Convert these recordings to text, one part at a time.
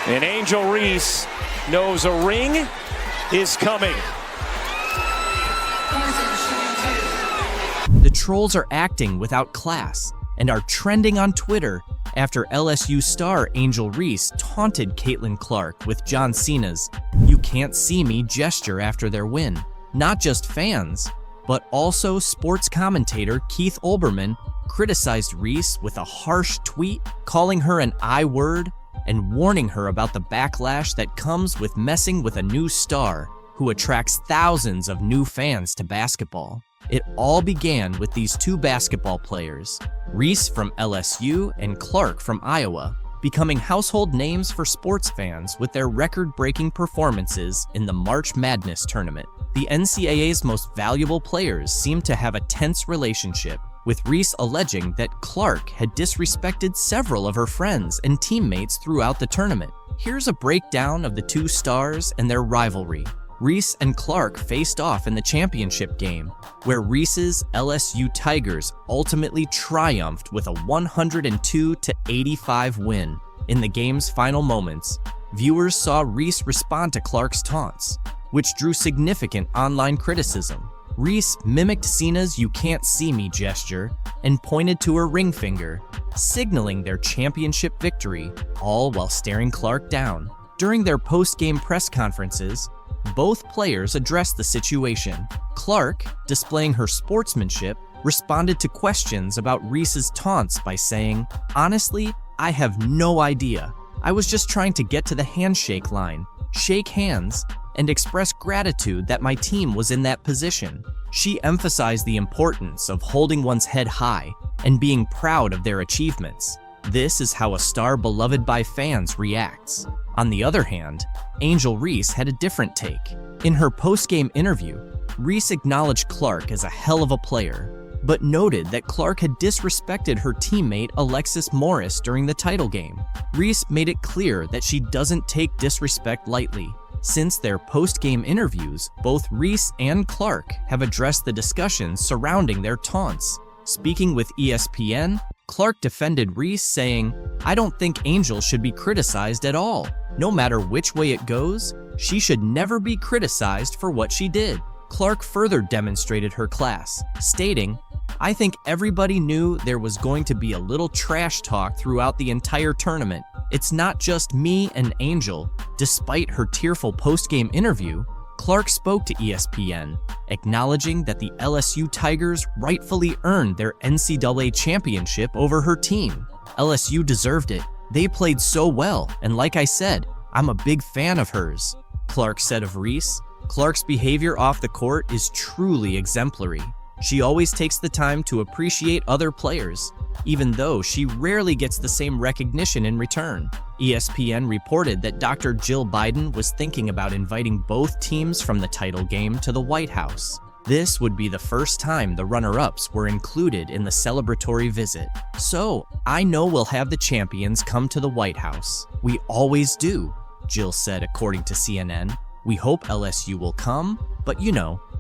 And Angel Reese knows a ring is coming. The trolls are acting without class and are trending on Twitter after LSU star Angel Reese taunted Caitlin Clark with John Cena's "You can't see me" gesture after their win. Not just fans, but also sports commentator Keith Olbermann criticized Reese with a harsh tweet, calling her an I-word and warning her about the backlash that comes with messing with a new star who attracts thousands of new fans to basketball. It all began with these two basketball players, Reese from LSU and Clark from Iowa, becoming household names for sports fans with their record-breaking performances in the March Madness tournament. The NCAA's most valuable players seemed to have a tense relationship, with Reese alleging that Clark had disrespected several of her friends and teammates throughout the tournament. Here's a breakdown of the two stars and their rivalry. Reese and Clark faced off in the championship game, where Reese's LSU Tigers ultimately triumphed with a 102-85 win. In the game's final moments, viewers saw Reese respond to Clark's taunts, which drew significant online criticism. Reese mimicked Cena's "You can't see me" gesture and pointed to her ring finger, signaling their championship victory, all while staring Clark down. During their post-game press conferences, both players addressed the situation. Clark, displaying her sportsmanship, responded to questions about Reese's taunts by saying, "Honestly, I have no idea. I was just trying to get to the handshake line, shake hands, and express gratitude that my team was in that position." She emphasized the importance of holding one's head high and being proud of their achievements. This is how a star beloved by fans reacts. On the other hand, Angel Reese had a different take. In her post-game interview, Reese acknowledged Clark as a hell of a player, but noted that Clark had disrespected her teammate Alexis Morris during the title game. Reese made it clear that she doesn't take disrespect lightly. Since their post-game interviews, both Reese and Clark have addressed the discussions surrounding their taunts. Speaking with ESPN, Clark defended Reese, saying, "I don't think Angel should be criticized at all. No matter which way it goes, she should never be criticized for what she did." Clark further demonstrated her class, stating, "I think everybody knew there was going to be a little trash talk throughout the entire tournament. It's not just me and Angel." Despite her tearful post-game interview, Clark spoke to ESPN, acknowledging that the LSU Tigers rightfully earned their NCAA championship over her team. "LSU deserved it. They played so well, and like I said, I'm a big fan of hers," Clark said of Reese. Clark's behavior off the court is truly exemplary. She always takes the time to appreciate other players, even though she rarely gets the same recognition in return. ESPN reported that Dr. Jill Biden was thinking about inviting both teams from the title game to the White House. This would be the first time the runner-ups were included in the celebratory visit. "So, I know we'll have the champions come to the White House. We always do," Jill said, according to CNN. "We hope LSU will come, but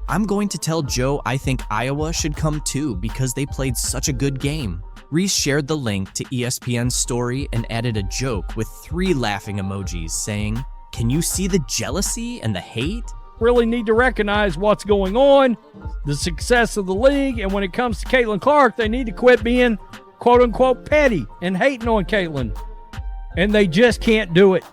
I'm going to tell Joe I think Iowa should come too because they played such a good game." Reese shared the link to ESPN's story and added a joke with 3 laughing emojis, saying, "Can you see the jealousy and the hate?" Really need to recognize what's going on, the success of the league, and when it comes to Caitlin Clark, they need to quit being quote-unquote petty and hating on Caitlin. And they just can't do it.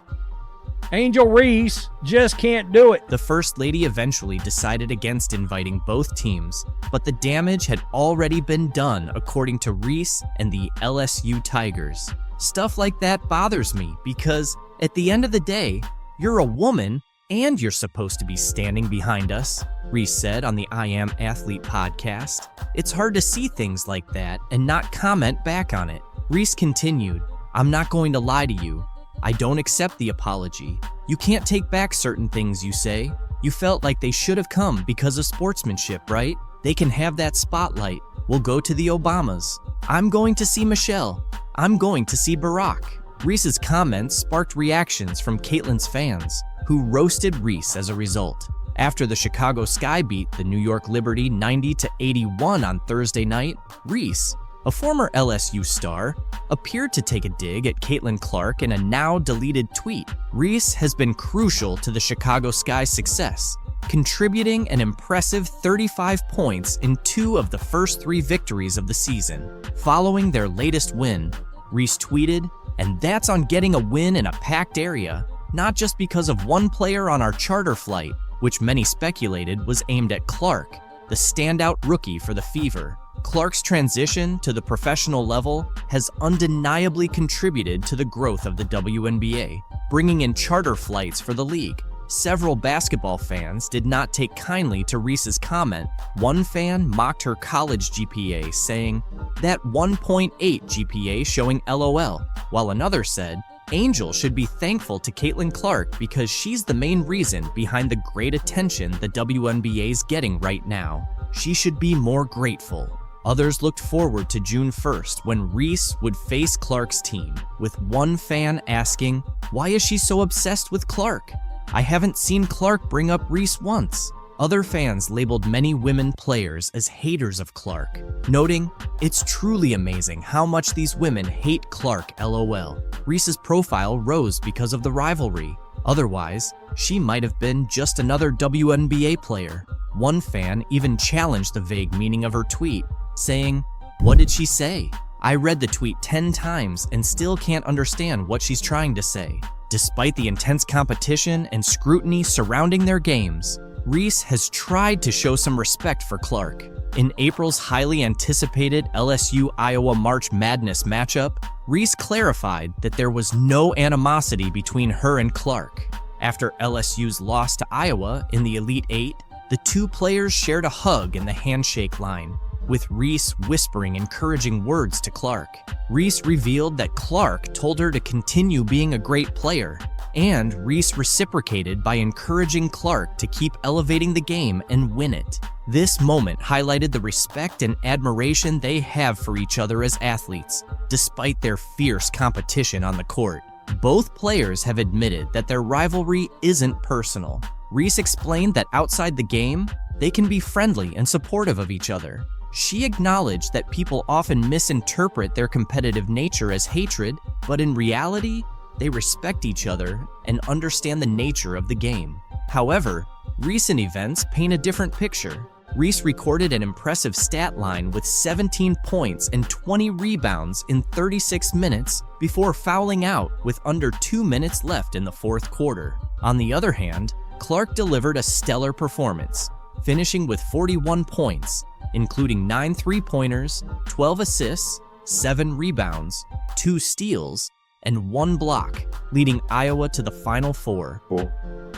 Angel Reese just can't do it. The First Lady eventually decided against inviting both teams, but the damage had already been done, according to Reese and the LSU Tigers. Stuff like that bothers me because, at the end of the day, you're a woman and you're supposed to be standing behind us, Reese said on the I Am Athlete podcast. "It's hard to see things like that and not comment back on it." Reese continued, "I'm not going to lie to you. I don't accept the apology. You can't take back certain things you say. You felt like they should have come because of sportsmanship, right? They can have that spotlight. We'll go to the Obamas. I'm going to see Michelle. I'm going to see Barack." Reese's comments sparked reactions from Caitlin's fans, who roasted Reese as a result. After the Chicago Sky beat the New York Liberty 90-81 on Thursday night, Reese, A former LSU star appeared to take a dig at Caitlin Clark in a now-deleted tweet. Reese has been crucial to the Chicago Sky's success, contributing an impressive 35 points in 2 of the first 3 victories of the season. Following their latest win, Reese tweeted, "And that's on getting a win in a packed area, not just because of one player on our charter flight," which many speculated was aimed at Clark, the standout rookie for the Fever. Clark's transition to the professional level has undeniably contributed to the growth of the WNBA, bringing in charter flights for the league. Several basketball fans did not take kindly to Reese's comment. One fan mocked her college GPA, saying, "That 1.8 GPA showing LOL," while another said, "Angel should be thankful to Caitlin Clark because she's the main reason behind the great attention the WNBA's getting right now. She should be more grateful." Others looked forward to June 1st when Reese would face Clark's team, with one fan asking, "Why is she so obsessed with Clark? I haven't seen Clark bring up Reese once." Other fans labeled many women players as haters of Clark, noting, "It's truly amazing how much these women hate Clark, LOL." Reese's profile rose because of the rivalry. Otherwise, she might have been just another WNBA player. One fan even challenged the vague meaning of her tweet, saying, "What did she say? I read the tweet 10 times and still can't understand what she's trying to say." Despite the intense competition and scrutiny surrounding their games, Reese has tried to show some respect for Clark. In April's highly anticipated LSU-Iowa March Madness matchup, Reese clarified that there was no animosity between her and Clark. After LSU's loss to Iowa in the Elite Eight, the 2 players shared a hug in the handshake line, with Reese whispering encouraging words to Clark. Reese revealed that Clark told her to continue being a great player, and Reese reciprocated by encouraging Clark to keep elevating the game and win it. This moment highlighted the respect and admiration they have for each other as athletes, despite their fierce competition on the court. Both players have admitted that their rivalry isn't personal. Reese explained that outside the game, they can be friendly and supportive of each other. She acknowledged that people often misinterpret their competitive nature as hatred, but in reality, they respect each other and understand the nature of the game. However, recent events paint a different picture. Reese recorded an impressive stat line with 17 points and 20 rebounds in 36 minutes before fouling out with under 2 minutes left in the 4th quarter. On the other hand, Clark delivered a stellar performance, finishing with 41 points, including 9 three-pointers, 12 assists, 7 rebounds, 2 steals, and 1 block, leading Iowa to the Final Four.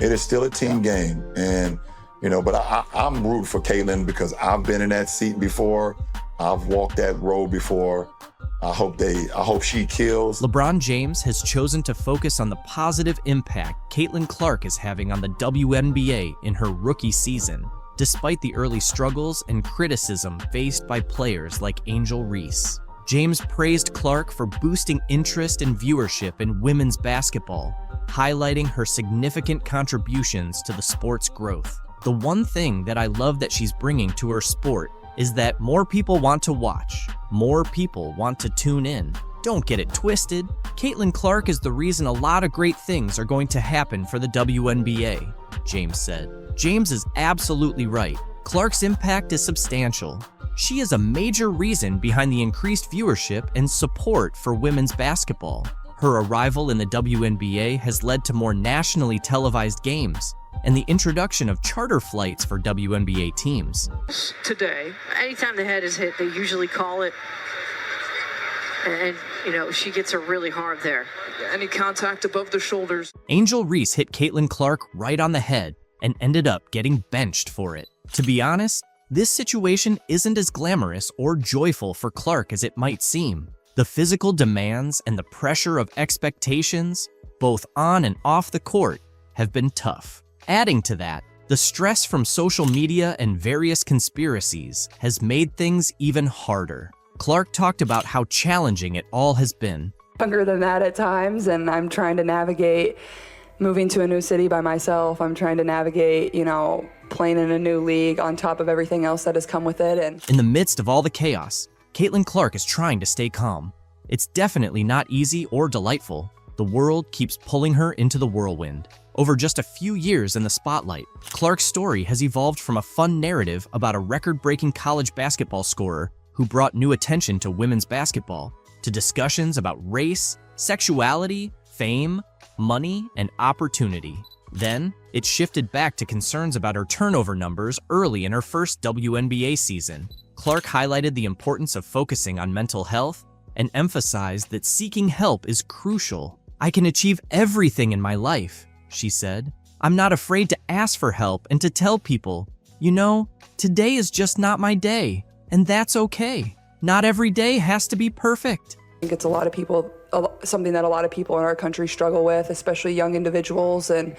It is still a team game, and but I'm rooting for Caitlin because I've been in that seat before. I've walked that road before. I hope she kills. LeBron James has chosen to focus on the positive impact Caitlin Clark is having on the WNBA in her rookie season, despite the early struggles and criticism faced by players like Angel Reese. James praised Clark for boosting interest and viewership in women's basketball, highlighting her significant contributions to the sport's growth. "The one thing that I love that she's bringing to her sport is that more people want to watch, more people want to tune in. Don't get it twisted. Caitlin Clark is the reason a lot of great things are going to happen for the WNBA," James said. James is absolutely right. Clark's impact is substantial. She is a major reason behind the increased viewership and support for women's basketball. Her arrival in the WNBA has led to more nationally televised games and the introduction of charter flights for WNBA teams. Today, anytime the head is hit, they usually call it, and she gets her really hard there. Any contact above the shoulders. Angel Reese hit Caitlin Clark right on the head and ended up getting benched for it. To be honest, this situation isn't as glamorous or joyful for Clark as it might seem. The physical demands and the pressure of expectations, both on and off the court, have been tough. Adding to that, the stress from social media and various conspiracies has made things even harder. Clark talked about how challenging it all has been. Younger than that at times, and I'm trying to navigate moving to a new city by myself. I'm trying to navigate, playing in a new league on top of everything else that has come with it. And in the midst of all the chaos, Caitlin Clark is trying to stay calm. It's definitely not easy or delightful. The world keeps pulling her into the whirlwind. Over just a few years in the spotlight, Clark's story has evolved from a fun narrative about a record-breaking college basketball scorer who brought new attention to women's basketball, to discussions about race, sexuality, fame, money, and opportunity. Then, it shifted back to concerns about her turnover numbers early in her first WNBA season. Clark highlighted the importance of focusing on mental health and emphasized that seeking help is crucial. "I can achieve everything in my life," she said. "I'm not afraid to ask for help and to tell people, you know, today is just not my day, and that's okay. Not every day has to be perfect." I think it's something that a lot of people in our country struggle with, especially young individuals. And,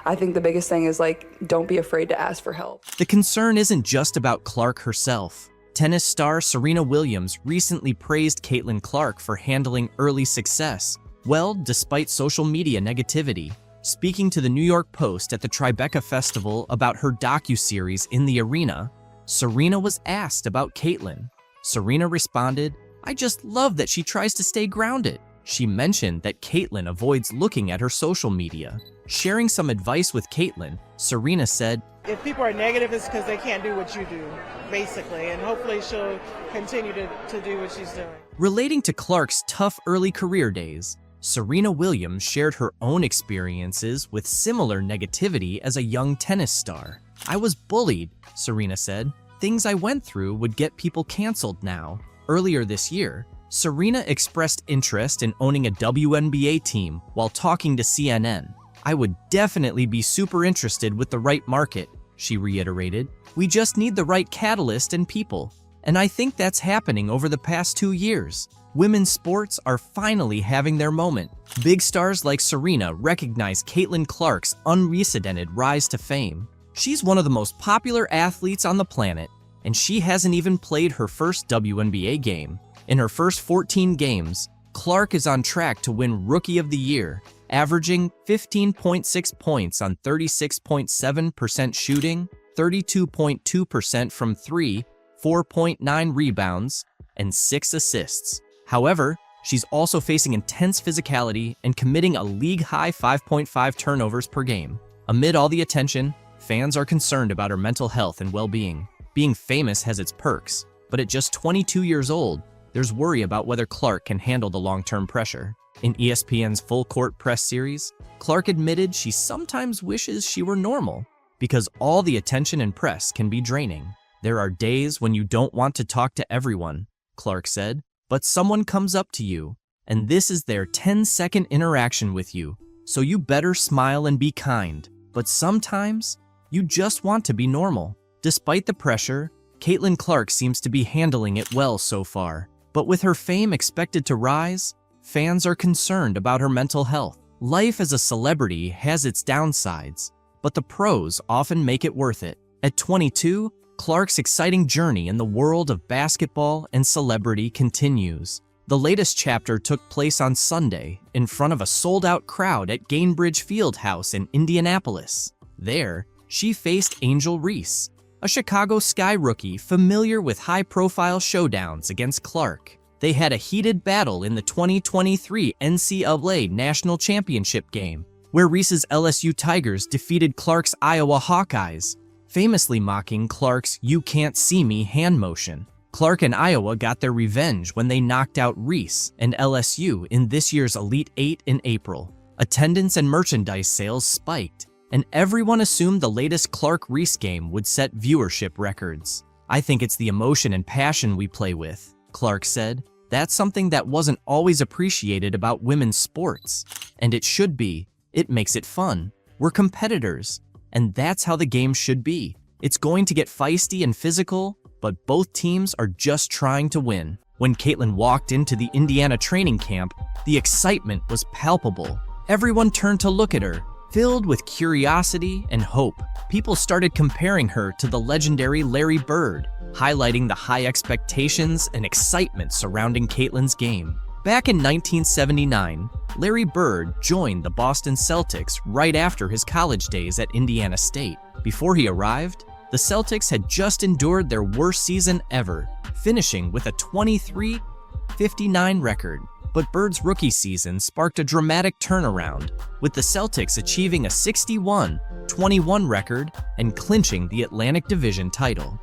I think the biggest thing is don't be afraid to ask for help. The concern isn't just about Clark herself. Tennis star Serena Williams recently praised Caitlin Clark for handling early success well despite social media negativity. Speaking to the New York Post at the Tribeca Festival about her docuseries In the Arena, Serena was asked about Caitlin. Serena responded, "I just love that she tries to stay grounded." She mentioned that Caitlin avoids looking at her social media. Sharing some advice with Caitlin, Serena said, "If people are negative, it's because they can't do what you do, basically, and hopefully she'll continue to do what she's doing." Relating to Clark's tough early career days, Serena Williams shared her own experiences with similar negativity as a young tennis star. "I was bullied," Serena said. "Things I went through would get people canceled now." Earlier this year, Serena expressed interest in owning a WNBA team while talking to CNN. "I would definitely be super interested with the right market," she reiterated. "We just need the right catalyst and people. And I think that's happening over the past 2 years. Women's sports are finally having their moment." Big stars like Serena recognize Caitlin Clark's unprecedented rise to fame. She's one of the most popular athletes on the planet, and she hasn't even played her first WNBA game. In her first 14 games, Clark is on track to win Rookie of the Year, averaging 15.6 points on 36.7% shooting, 32.2% from three, 4.9 rebounds, and 6 assists. However, she's also facing intense physicality and committing a league-high 5.5 turnovers per game. Amid all the attention, fans are concerned about her mental health and well-being. Being famous has its perks, but at just 22 years old, there's worry about whether Clark can handle the long-term pressure. In ESPN's Full Court Press series, Clark admitted she sometimes wishes she were normal because all the attention and press can be draining. "There are days when you don't want to talk to everyone," Clark said, "but someone comes up to you, and this is their 10-second interaction with you, so you better smile and be kind. But sometimes, you just want to be normal." Despite the pressure, Caitlin Clark seems to be handling it well so far. But with her fame expected to rise, fans are concerned about her mental health. Life as a celebrity has its downsides, but the pros often make it worth it. At 22, Clark's exciting journey in the world of basketball and celebrity continues. The latest chapter took place on Sunday in front of a sold-out crowd at Gainbridge Fieldhouse in Indianapolis. There, she faced Angel Reese, a Chicago Sky rookie familiar with high-profile showdowns against Clark. They had a heated battle in the 2023 NCAA National Championship game, where Reese's LSU Tigers defeated Clark's Iowa Hawkeyes, famously mocking Clark's "you can't see me" hand motion. Clark and Iowa got their revenge when they knocked out Reese and LSU in this year's Elite Eight in April. Attendance and merchandise sales spiked, and everyone assumed the latest Clark-Reese game would set viewership records. "I think it's the emotion and passion we play with," Clark said. "That's something that wasn't always appreciated about women's sports. And it should be. It makes it fun. We're competitors. And that's how the game should be. It's going to get feisty and physical, but both teams are just trying to win." When Caitlin walked into the Indiana training camp, the excitement was palpable. Everyone turned to look at her, filled with curiosity and hope. People started comparing her to the legendary Larry Bird, highlighting the high expectations and excitement surrounding Caitlin's game. Back in 1979, Larry Bird joined the Boston Celtics right after his college days at Indiana State. Before he arrived, The Celtics had just endured their worst season ever, finishing with a 23-59 record. But Bird's rookie season sparked a dramatic turnaround, with the Celtics achieving a 61-21 record and clinching the Atlantic Division title.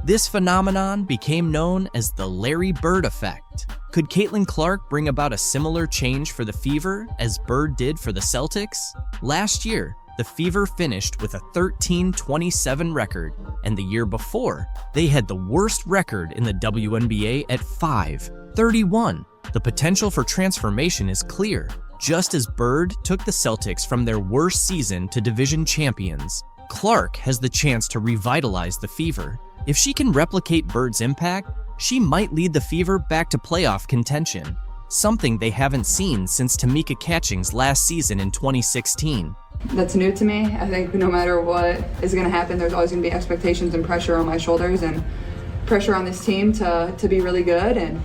This phenomenon became known as the Larry Bird effect. Could Caitlin Clark bring about a similar change for the Fever as Bird did for the Celtics? Last year, the Fever finished with a 13-27 record, and the year before, they had the worst record in the WNBA at 5-31. The potential for transformation is clear. Just as Bird took the Celtics from their worst season to division champions, Clark has the chance to revitalize the Fever. If she can replicate Bird's impact, she might lead the Fever back to playoff contention, something they haven't seen since Tamika Catching's last season in 2016. That's new to me. I think no matter what is going to happen, there's always going to be expectations and pressure on my shoulders and pressure on this team to be really good, and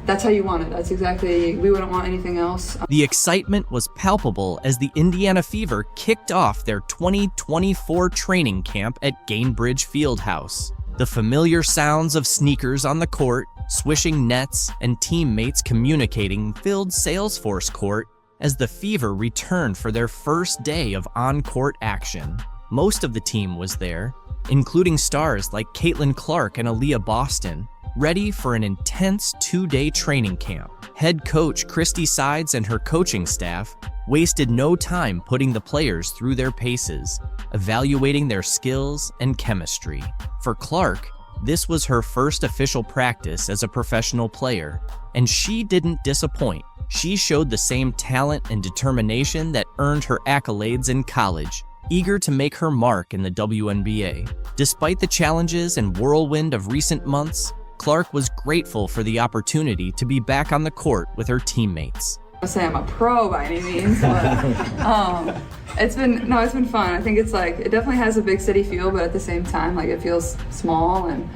that's how you want it. That's exactly, we wouldn't want anything else. The excitement was palpable as the Indiana Fever kicked off their 2024 training camp at Gainbridge Fieldhouse. The familiar sounds of sneakers on the court, swishing nets, and teammates communicating filled Salesforce Court as the Fever returned for their first day of on-court action. Most of the team was there, including stars like Caitlin Clark and Aaliyah Boston, ready for an intense 2-day training camp. Head coach Christy Sides and her coaching staff wasted no time putting the players through their paces, evaluating their skills and chemistry. For Clark, this was her first official practice as a professional player, and she didn't disappoint. She showed the same talent and determination that earned her accolades in college, eager to make her mark in the WNBA. Despite the challenges and whirlwind of recent months, Clark was grateful for the opportunity to be back on the court with her teammates. I say I'm a pro by any means, but it's been fun. I think it definitely has a big city feel, but at the same time, it feels small and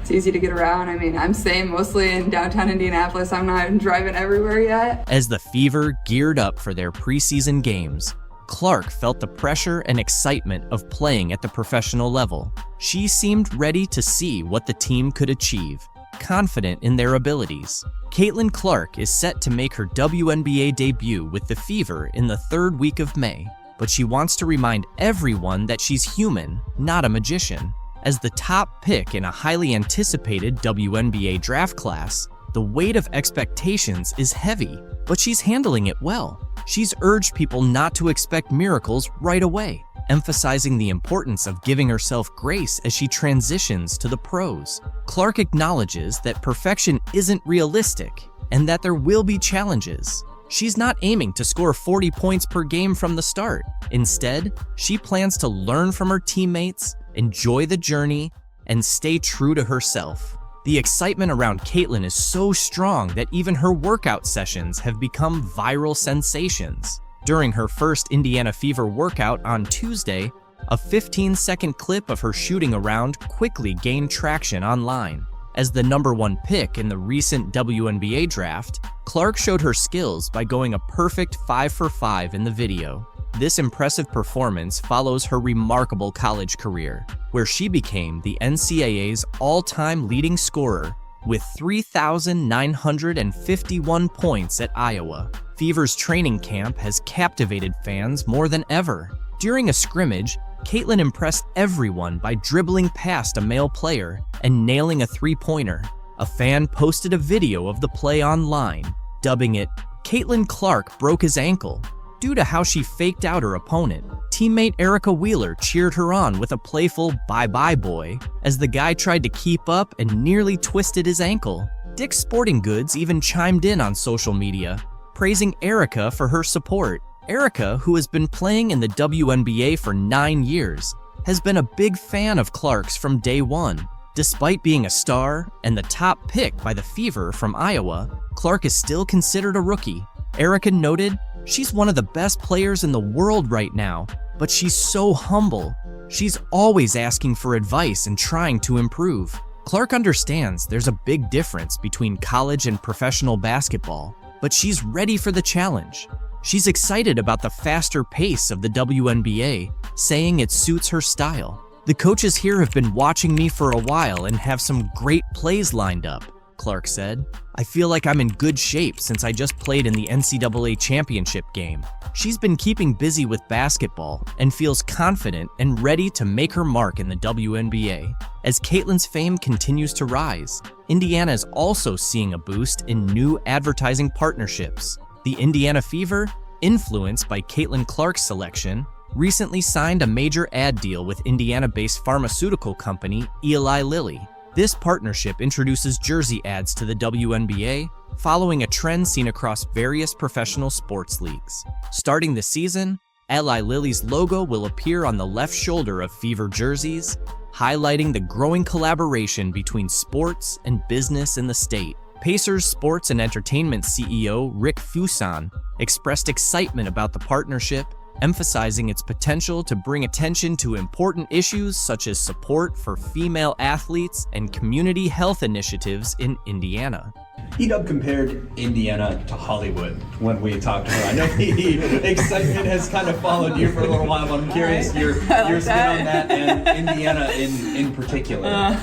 it's easy to get around. I mean, I'm staying mostly in downtown Indianapolis. I'm not driving everywhere yet. As the Fever geared up for their preseason games, Clark felt the pressure and excitement of playing at the professional level. She seemed ready to see what the team could achieve, confident in their abilities. Caitlin Clark is set to make her WNBA debut with the Fever in the 3rd week of May, but she wants to remind everyone that she's human, not a magician. As the top pick in a highly anticipated WNBA draft class, the weight of expectations is heavy, but she's handling it well. She's urged people not to expect miracles right away, emphasizing the importance of giving herself grace as she transitions to the pros. Clark acknowledges that perfection isn't realistic and that there will be challenges. She's not aiming to score 40 points per game from the start. Instead, she plans to learn from her teammates, enjoy the journey, and stay true to herself. The excitement around Caitlin is so strong that even her workout sessions have become viral sensations. During her first Indiana Fever workout on Tuesday, a 15-second clip of her shooting around quickly gained traction online. As the #1 pick in the recent WNBA draft, Clark showed her skills by going a perfect 5 for 5 in the video. This impressive performance follows her remarkable college career, where she became the NCAA's all-time leading scorer with 3,951 points at Iowa. Fever's training camp has captivated fans more than ever. During a scrimmage, Caitlin impressed everyone by dribbling past a male player and nailing a three-pointer. A fan posted a video of the play online, dubbing it, "Caitlin Clark broke his ankle." Due to how she faked out her opponent, teammate Erica Wheeler cheered her on with a playful "bye-bye boy" as the guy tried to keep up and nearly twisted his ankle. Dick's Sporting Goods even chimed in on social media, praising Erica for her support. Erica, who has been playing in the WNBA for 9 years, has been a big fan of Clark's from day one. Despite being a star and the top pick by the Fever from Iowa, Clark is still considered a rookie. Erica noted, "She's one of the best players in the world right now, but she's so humble. She's always asking for advice and trying to improve." Clark understands there's a big difference between college and professional basketball, but she's ready for the challenge. She's excited about the faster pace of the WNBA, saying it suits her style. "The coaches here have been watching me for a while and have some great plays lined up," Clark said. "I feel like I'm in good shape since I just played in the NCAA championship game." She's been keeping busy with basketball and feels confident and ready to make her mark in the WNBA. As Caitlin's fame continues to rise, Indiana is also seeing a boost in new advertising partnerships. The Indiana Fever, influenced by Caitlin Clark's selection, recently signed a major ad deal with Indiana-based pharmaceutical company Eli Lilly. This partnership introduces jersey ads to the WNBA, following a trend seen across various professional sports leagues. Starting this season, Eli Lilly's logo will appear on the left shoulder of Fever jerseys, highlighting the growing collaboration between sports and business in the state. Pacers Sports and Entertainment CEO Rick Fuson expressed excitement about the partnership, emphasizing its potential to bring attention to important issues such as support for female athletes and community health initiatives in Indiana. Edub compared Indiana to Hollywood when we talked to her. I know the excitement has kind of followed you for a little while, but I'm curious your spin on that and Indiana in particular.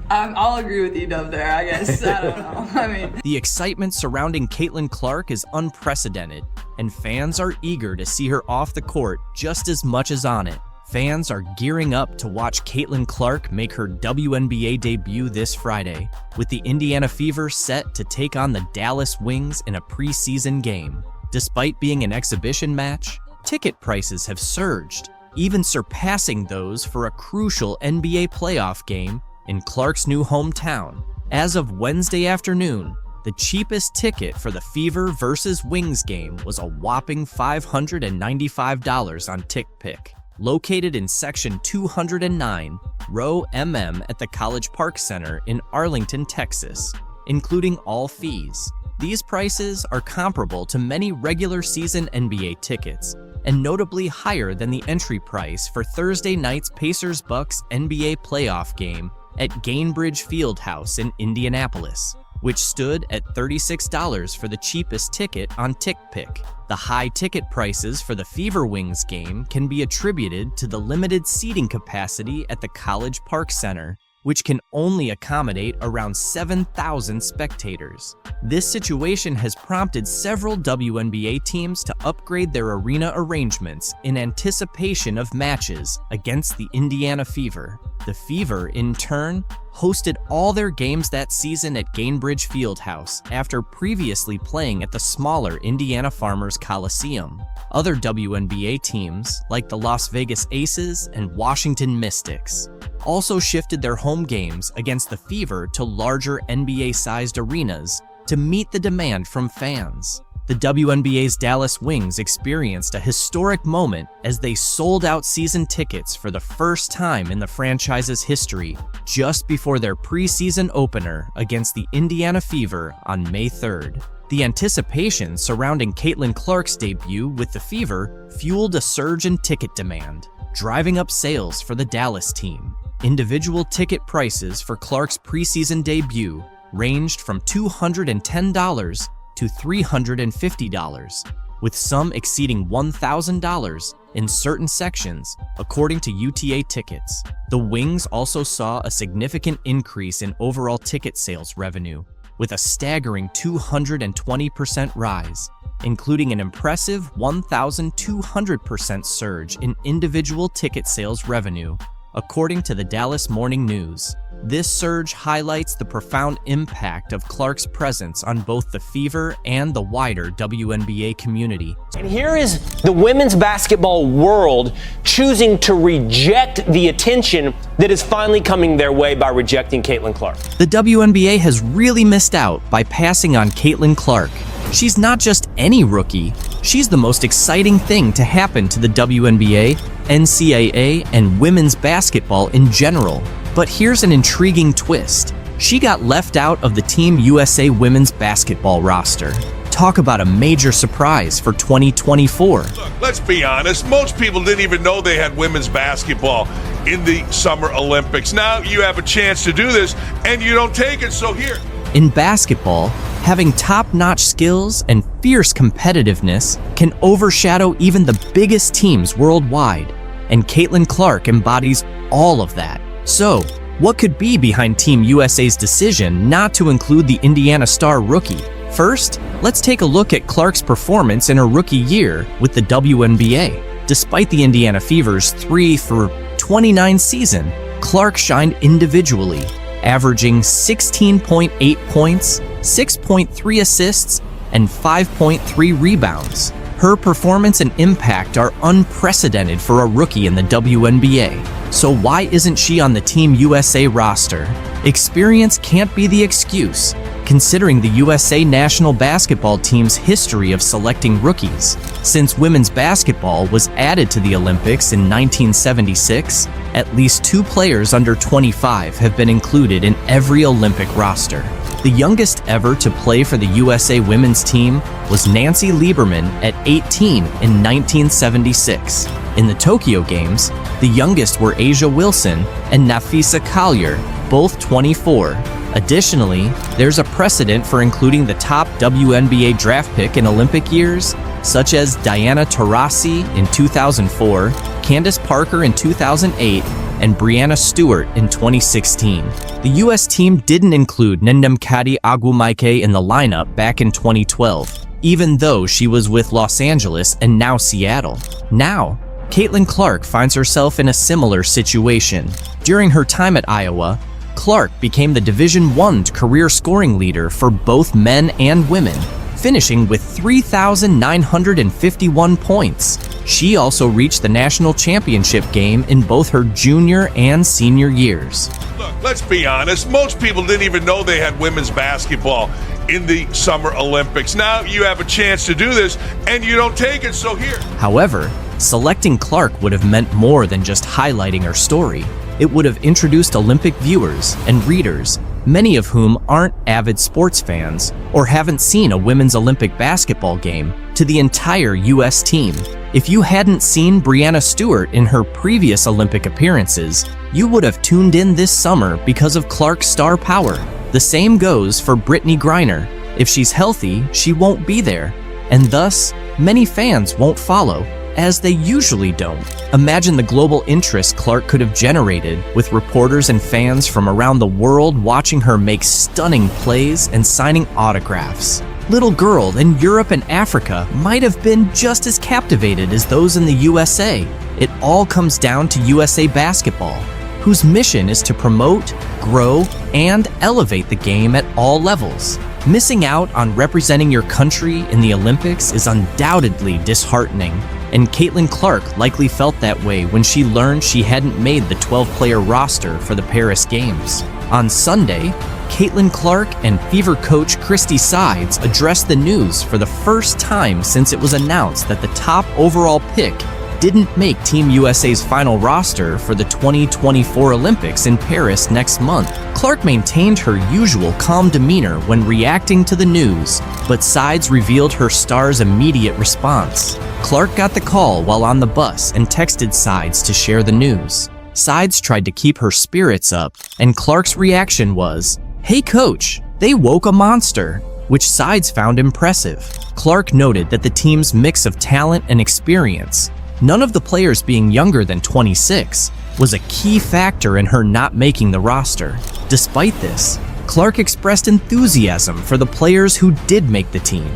I'll agree with Edub there, I guess. I don't know. The excitement surrounding Caitlin Clark is unprecedented, and fans are eager to see her off the court just as much as on it. Fans are gearing up to watch Caitlin Clark make her WNBA debut this Friday, with the Indiana Fever set to take on the Dallas Wings in a preseason game. Despite being an exhibition match, ticket prices have surged, even surpassing those for a crucial NBA playoff game in Clark's new hometown. As of Wednesday afternoon, the cheapest ticket for the Fever vs. Wings game was a whopping $595 on TickPick. Located in Section 209, Row MM at the College Park Center in Arlington, Texas, including all fees. These prices are comparable to many regular season NBA tickets, and notably higher than the entry price for Thursday night's Pacers-Bucks NBA playoff game at Gainbridge Fieldhouse in Indianapolis, which stood at $36 for the cheapest ticket on TickPick. The high ticket prices for the Fever Wings game can be attributed to the limited seating capacity at the College Park Center, which can only accommodate around 7,000 spectators. This situation has prompted several WNBA teams to upgrade their arena arrangements in anticipation of matches against the Indiana Fever. The Fever, in turn, hosted all their games that season at Gainbridge Fieldhouse after previously playing at the smaller Indiana Farmers Coliseum. Other WNBA teams, like the Las Vegas Aces and Washington Mystics, also shifted their home games against the Fever to larger NBA-sized arenas to meet the demand from fans. The WNBA's Dallas Wings experienced a historic moment as they sold out season tickets for the first time in the franchise's history just before their preseason opener against the Indiana Fever on May 3rd. The anticipation surrounding Caitlin Clark's debut with the Fever fueled a surge in ticket demand, driving up sales for the Dallas team. Individual ticket prices for Clark's preseason debut ranged from $210 to $350, with some exceeding $1,000 in certain sections, according to UTA Tickets. The Wings also saw a significant increase in overall ticket sales revenue, with a staggering 220% rise, including an impressive 1,200% surge in individual ticket sales revenue, according to the Dallas Morning News. This surge highlights the profound impact of Clark's presence on both the Fever and the wider WNBA community. And here is the women's basketball world choosing to reject the attention that is finally coming their way by rejecting Caitlin Clark. The WNBA has really missed out by passing on Caitlin Clark. She's not just any rookie, she's the most exciting thing to happen to the WNBA, NCAA, and women's basketball in general. But here's an intriguing twist. She got left out of the Team USA women's basketball roster. Talk about a major surprise for 2024. Look, let's be honest, most people didn't even know they had women's basketball in the Summer Olympics. Now you have a chance to do this, and you don't take it, so here. In basketball, having top-notch skills and fierce competitiveness can overshadow even the biggest teams worldwide. and Caitlin Clark embodies all of that. So, what could be behind Team USA's decision not to include the Indiana Star rookie? First, let's take a look at Clark's performance in her rookie year with the WNBA. Despite the Indiana Fever's 3-for-29 season, Clark shined individually, averaging 16.8 points, 6.3 assists, and 5.3 rebounds. Her performance and impact are unprecedented for a rookie in the WNBA. So why isn't she on the Team USA roster? Experience can't be the excuse, considering the USA national basketball team's history of selecting rookies. Since women's basketball was added to the Olympics in 1976, at least 2 players under 25 have been included in every Olympic roster. The youngest ever to play for the USA women's team was Nancy Lieberman at 18 in 1976. In the Tokyo Games, the youngest were Asia Wilson and Nafisa Collier, both 24. Additionally, there's a precedent for including the top WNBA draft pick in Olympic years, such as Diana Taurasi in 2004, Candace Parker in 2008, and Breanna Stewart in 2016. The U.S. team didn't include Ndamukadi Agwumaike in the lineup back in 2012, even though she was with Los Angeles and now Seattle. Now, Caitlin Clark finds herself in a similar situation. During her time at Iowa, Clark became the Division I career scoring leader for both men and women, finishing with 3,951 points. She also reached the national championship game in both her junior and senior years. Look, let's be honest. Most people didn't even know they had women's basketball in the Summer Olympics. Now you have a chance to do this, and you don't take it, so here. However, selecting Clark would have meant more than just highlighting her story. It would have introduced Olympic viewers and readers, many of whom aren't avid sports fans or haven't seen a women's Olympic basketball game, to the entire U.S. team. If you hadn't seen Breanna Stewart in her previous Olympic appearances, you would have tuned in this summer because of Clark's star power. The same goes for Brittany Griner. If she's healthy, she won't be there, and thus, many fans won't follow, as they usually don't. Imagine the global interest Clark could have generated, with reporters and fans from around the world watching her make stunning plays and signing autographs. Little girls in Europe and Africa might have been just as captivated as those in the USA. It all comes down to USA Basketball, whose mission is to promote, grow, and elevate the game at all levels. Missing out on representing your country in the Olympics is undoubtedly disheartening, and Caitlin Clark likely felt that way when she learned she hadn't made the 12-player roster for the Paris Games. On Sunday, Caitlin Clark and Fever coach Christy Sides addressed the news for the first time since it was announced that the top overall pick didn't make Team USA's final roster for the 2024 Olympics in Paris next month. Clark maintained her usual calm demeanor when reacting to the news, but Sides revealed her star's immediate response. Clark got the call while on the bus and texted Sides to share the news. Sides tried to keep her spirits up, and Clark's reaction was, "Hey coach, they woke a monster," which Sides found impressive. Clark noted that the team's mix of talent and experience, none of the players being younger than 26, was a key factor in her not making the roster. Despite this, Clark expressed enthusiasm for the players who did make the team.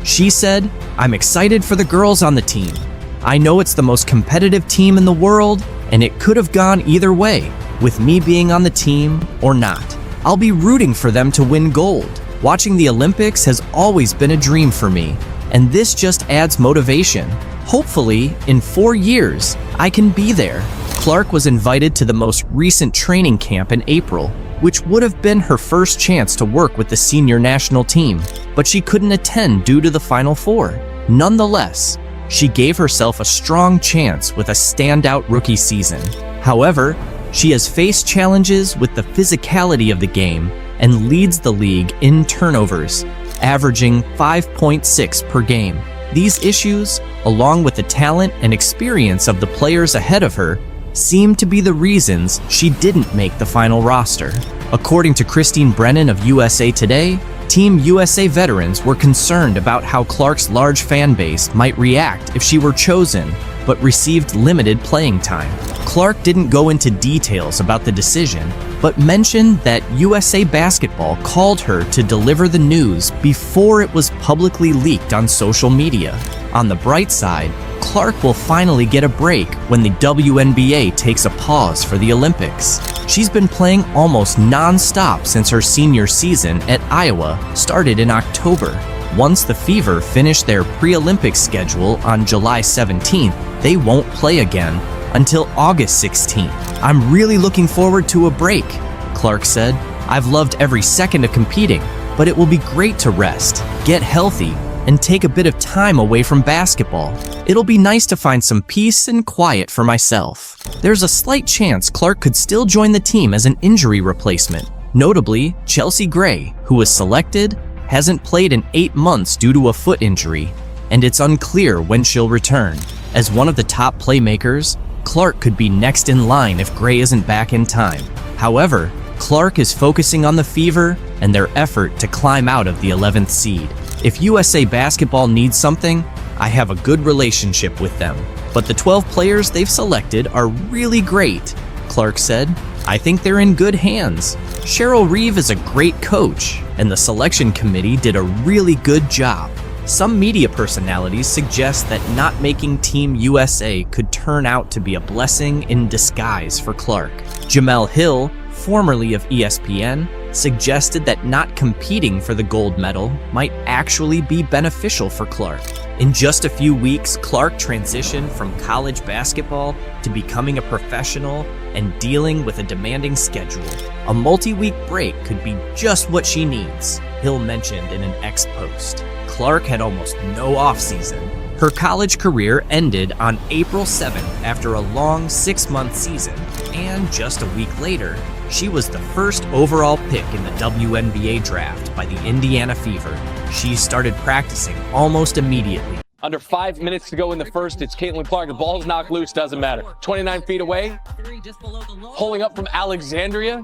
She said, "I'm excited for the girls on the team. I know it's the most competitive team in the world, and it could have gone either way, with me being on the team or not. I'll be rooting for them to win gold. Watching the Olympics has always been a dream for me, and this just adds motivation. Hopefully, in 4 years, I can be there." Clark was invited to the most recent training camp in April, which would have been her first chance to work with the senior national team, but she couldn't attend due to the Final Four. Nonetheless, she gave herself a strong chance with a standout rookie season. However, she has faced challenges with the physicality of the game and leads the league in turnovers, averaging 5.6 per game. These issues, along with the talent and experience of the players ahead of her, seem to be the reasons she didn't make the final roster. According to Christine Brennan of USA Today, Team USA veterans were concerned about how Clark's large fan base might react if she were chosen, but received limited playing time. Clark didn't go into details about the decision, but mentioned that USA Basketball called her to deliver the news before it was publicly leaked on social media. On the bright side, Clark will finally get a break when the WNBA takes a pause for the Olympics. She's been playing almost non-stop since her senior season at Iowa started in October. Once the Fever finish their pre-Olympic schedule on July 17th, they won't play again until August 16th. "I'm really looking forward to a break," Clark said. "I've loved every second of competing, but it will be great to rest, get healthy, and take a bit of time away from basketball. It'll be nice to find some peace and quiet for myself." There's a slight chance Clark could still join the team as an injury replacement. Notably, Chelsea Gray, who was selected, hasn't played in 8 months due to a foot injury, and it's unclear when she'll return. As one of the top playmakers, Clark could be next in line if Gray isn't back in time. However, Clark is focusing on the Fever and their effort to climb out of the 11th seed. "If USA Basketball needs something, I have a good relationship with them, but the 12 players they've selected are really great," Clark said. "I think they're in good hands. Cheryl Reeve is a great coach, and the selection committee did a really good job." Some media personalities suggest that not making Team USA could turn out to be a blessing in disguise for Clark. Jamel Hill, formerly of ESPN, suggested that not competing for the gold medal might actually be beneficial for Clark. In just a few weeks, Clark transitioned from college basketball to becoming a professional and dealing with a demanding schedule. A multi-week break could be just what she needs, Hill mentioned in an X post. Clark had almost no offseason. Her college career ended on April 7th after a long 6-month season, and just a week later, she was the first overall pick in the WNBA draft by the Indiana Fever. She started practicing almost immediately. Under 5 minutes to go in the first, it's Caitlin Clark. The ball's knocked loose, doesn't matter. 29 feet away, pulling up from Alexandria,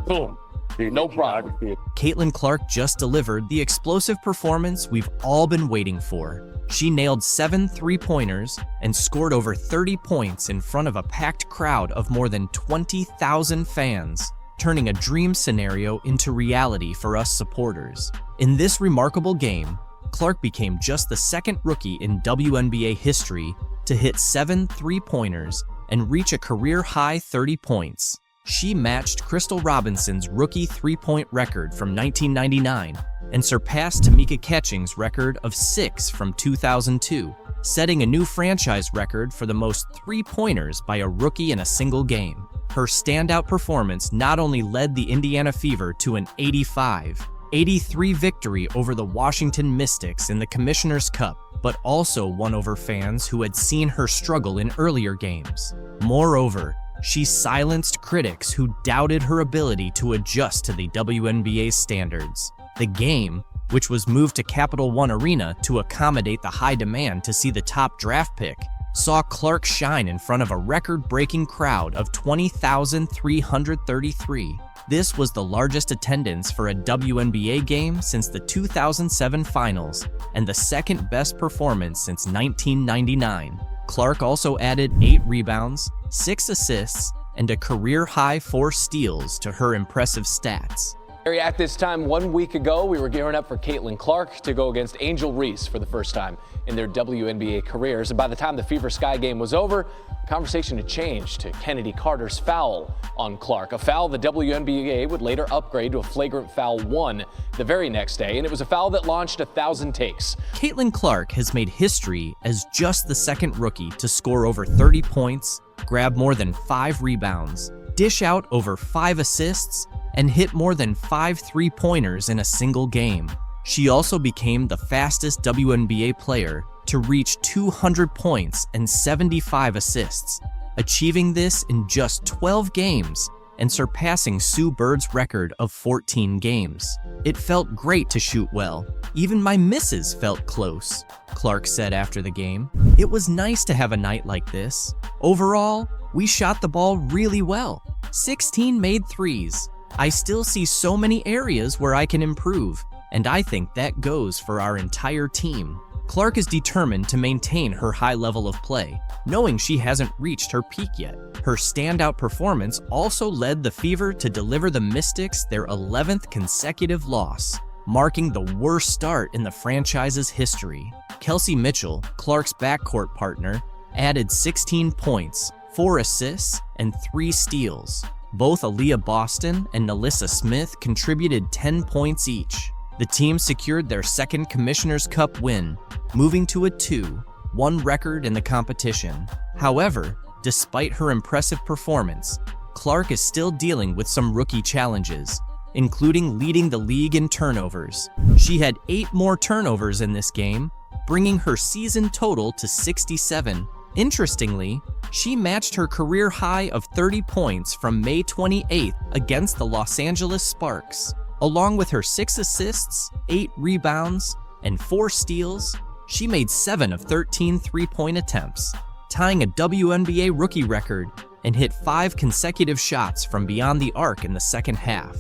boom. No problem. Caitlin Clark just delivered the explosive performance we've all been waiting for. She nailed 7 3-pointers and scored over 30 points in front of a packed crowd of more than 20,000 fans, turning a dream scenario into reality for us supporters. In this remarkable game, Clark became just the second rookie in WNBA history to hit 7 3-pointers and reach a career-high 30 points. She matched Crystal Robinson's rookie 3-point record from 1999 and surpassed Tamika Catching's record of 6 from 2002, setting a new franchise record for the most 3-pointers by a rookie in a single game. Her standout performance not only led the Indiana Fever to an 85-83 victory over the Washington Mystics in the Commissioner's Cup, but also won over fans who had seen her struggle in earlier games. Moreover, she silenced critics who doubted her ability to adjust to the WNBA's standards. The game, which was moved to Capital One Arena to accommodate the high demand to see the top draft pick, saw Clark shine in front of a record-breaking crowd of 20,333. This was the largest attendance for a WNBA game since the 2007 finals and the second best performance since 1999. Clark also added 8 rebounds, 6 assists, and a career-high 4 steals to her impressive stats. At this time 1 week ago, we were gearing up for Caitlin Clark to go against Angel Reese for the first time in their WNBA careers. And by the time the Fever Sky game was over, the conversation had changed to Kennedy Carter's foul on Clark, a foul the WNBA would later upgrade to a flagrant foul 1 the very next day, and it was a foul that launched 1,000 takes. Caitlin Clark has made history as just the second rookie to score over 30 points, grab more than 5 rebounds, dish out over 5 assists, and hit more than 5 3-pointers in a single game. She also became the fastest WNBA player to reach 200 points and 75 assists, achieving this in just 12 games and surpassing Sue Bird's record of 14 games. "It felt great to shoot well. Even my misses felt close," Clark said after the game. "It was nice to have a night like this. Overall, we shot the ball really well. 16 made threes. I still see so many areas where I can improve. and I think that goes for our entire team. Clark is determined to maintain her high level of play, knowing she hasn't reached her peak yet. Her standout performance also led the Fever to deliver the Mystics their 11th consecutive loss, marking the worst start in the franchise's history. Kelsey Mitchell, Clark's backcourt partner, added 16 points, 4 assists, and 3 steals. Both Aaliyah Boston and Nalissa Smith contributed 10 points each. The team secured their second Commissioner's Cup win, moving to a 2-1 record in the competition. However, despite her impressive performance, Clark is still dealing with some rookie challenges, including leading the league in turnovers. She had 8 more turnovers in this game, bringing her season total to 67. Interestingly, she matched her career high of 30 points from May 28th against the Los Angeles Sparks. Along with her 6 assists, 8 rebounds, and 4 steals, she made 7 of 13 three-point attempts, tying a WNBA rookie record, and hit 5 consecutive shots from beyond the arc in the second half.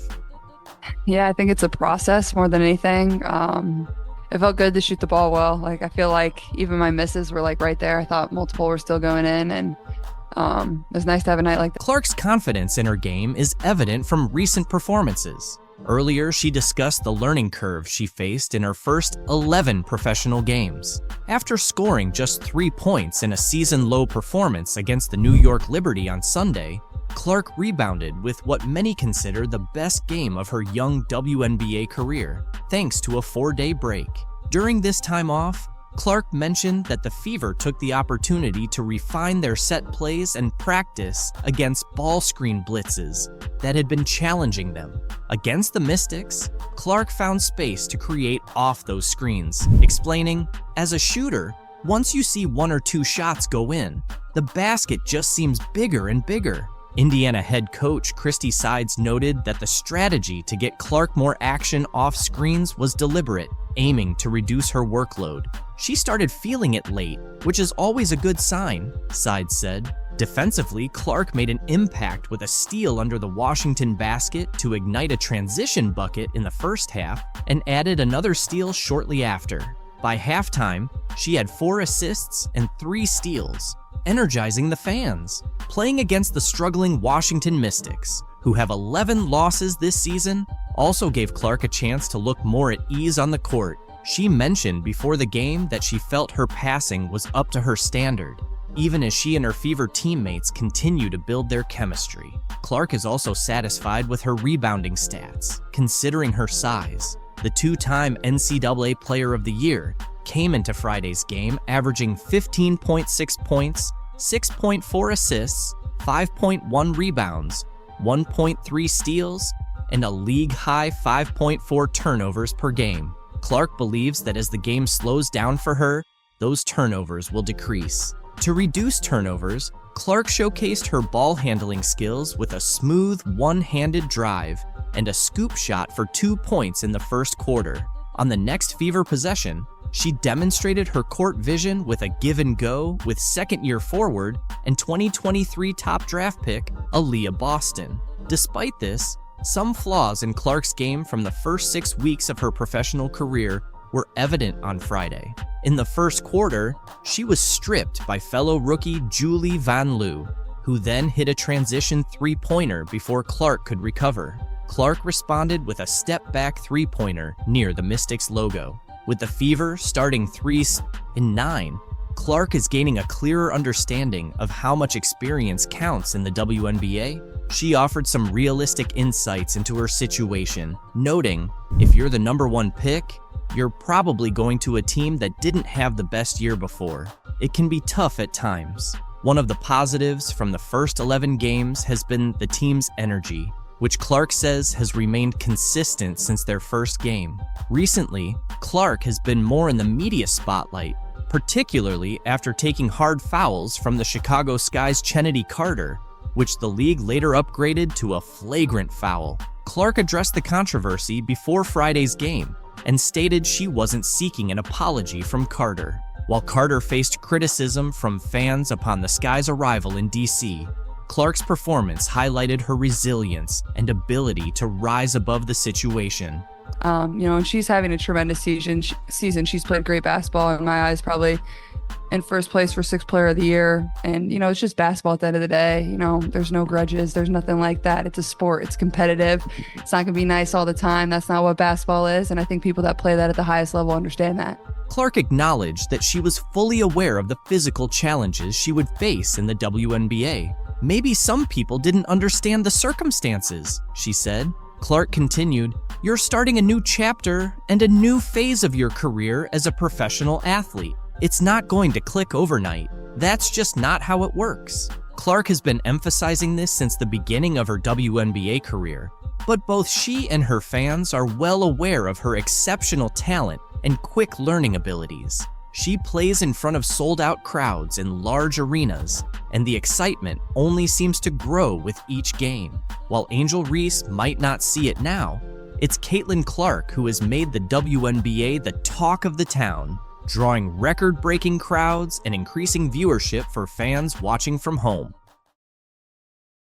Yeah, I think it's a process more than anything. It felt good to shoot the ball well. Like, I feel like even my misses were like right there. I thought multiple were still going in, and it was nice to have a night like that. Clark's confidence in her game is evident from recent performances. Earlier, she discussed the learning curve she faced in her first 11 professional games. After scoring just 3 points in a season-low performance against the New York Liberty on Sunday, Clark rebounded with what many consider the best game of her young WNBA career, thanks to a 4-day break. During this time off, Clark mentioned that the Fever took the opportunity to refine their set plays and practice against ball screen blitzes that had been challenging them. Against the Mystics, Clark found space to create off those screens, explaining, "As a shooter, once you see 1 or 2 shots go in, the basket just seems bigger and bigger." Indiana head coach Christy Sides noted that the strategy to get Clark more action off screens was deliberate, aiming to reduce her workload. "She started feeling it late, which is always a good sign," Sides said. Defensively, Clark made an impact with a steal under the Washington basket to ignite a transition bucket in the first half and added another steal shortly after. By halftime, she had 4 assists and 3 steals, energizing the fans. Playing against the struggling Washington Mystics, who have 11 losses this season, also gave Clark a chance to look more at ease on the court. She mentioned before the game that she felt her passing was up to her standard, even as she and her Fever teammates continue to build their chemistry. Clark is also satisfied with her rebounding stats, considering her size. The 2-time NCAA Player of the Year came into Friday's game averaging 15.6 points, 6.4 assists, 5.1 rebounds, 1.3 steals, and a league-high 5.4 turnovers per game. Clark believes that as the game slows down for her, those turnovers will decrease. To reduce turnovers, Clark showcased her ball handling skills with a smooth one-handed drive and a scoop shot for 2 points in the first quarter. On the next Fever possession, she demonstrated her court vision with a give and go with second-year forward and 2023 top draft pick Aaliyah Boston. Despite this, some flaws in Clark's game from the first 6 weeks of her professional career were evident on Friday. In the first quarter, she was stripped by fellow rookie Julie Van Loo, who then hit a transition three-pointer before Clark could recover. Clark responded with a step-back three-pointer near the Mystics logo. With the Fever starting 3s in 9, Clark is gaining a clearer understanding of how much experience counts in the WNBA. She offered some realistic insights into her situation, noting, if you're the number 1 pick, you're probably going to a team that didn't have the best year before. It can be tough at times. One of the positives from the first 11 games has been the team's energy, which Clark says has remained consistent since their first game. Recently, Clark has been more in the media spotlight, particularly after taking hard fouls from the Chicago Sky's Chennedy Carter, which the league later upgraded to a flagrant foul. Clark addressed the controversy before Friday's game and stated she wasn't seeking an apology from Carter. While Carter faced criticism from fans upon the Sky's arrival in DC, Clark's performance highlighted her resilience and ability to rise above the situation. And she's having a tremendous season. She's played great basketball in my eyes, probably in first place for 6th player of the year. And, it's just basketball at the end of the day. There's no grudges. There's nothing like that. It's a sport. It's competitive. It's not going to be nice all the time. That's not what basketball is. And I think people that play that at the highest level understand that. Clark acknowledged that she was fully aware of the physical challenges she would face in the WNBA. Maybe some people didn't understand the circumstances, she said. Clark continued, "You're starting a new chapter and a new phase of your career as a professional athlete. It's not going to click overnight. That's just not how it works." Clark has been emphasizing this since the beginning of her WNBA career, but both she and her fans are well aware of her exceptional talent and quick learning abilities. She plays in front of sold-out crowds in large arenas, and the excitement only seems to grow with each game. While Angel Reese might not see it now, it's Caitlin Clark who has made the WNBA the talk of the town, drawing record-breaking crowds and increasing viewership for fans watching from home.